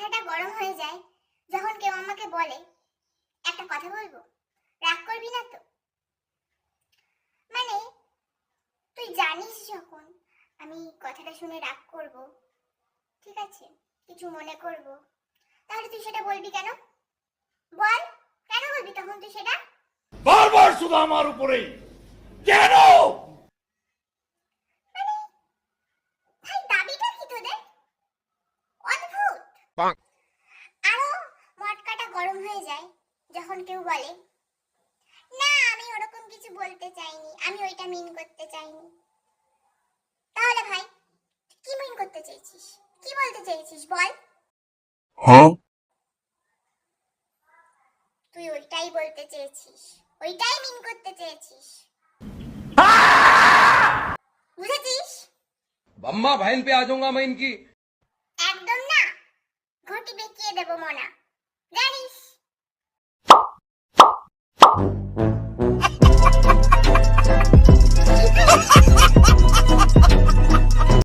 মাথাটা গরম হয়ে যায় যখন কেউ আমাকে বলে একটা কথা বলবো, রাগ করবি না তো? মানে তুই জানিস যখন আমি কথাটা শুনে রাগ করব, ঠিক আছে, কিছু মনে করব, তাহলে তুই সেটা বলবি কেন? বল, কেন বলবি তখন তুই সেটা? বারবার শুধু আমার উপরেই কেন? মানে ভাই দাবিটা কি তোদের? অদ্ভুত। আরো মটকাটা গরম হয়ে যায় যখন কেউ বলে না আমি ওরকম কিছু বলতে চাইনি, আমি ওইটা মিন করতে চাইনি। তাহলে ভাই কি মিন করতে চেয়েছিস, কি বলতে চেয়েছিস বল? হ্যাঁ, তুই ওইটাই বলতে চেয়েছিস, ওইটাই মিন করতে চেয়েছিস, বুঝেছিস? अम्मा बहन पे आ जाऊंगा मैं इनकी। একদম না, ঘটি বেঁকিয়ে দেবো মনা, জানিস?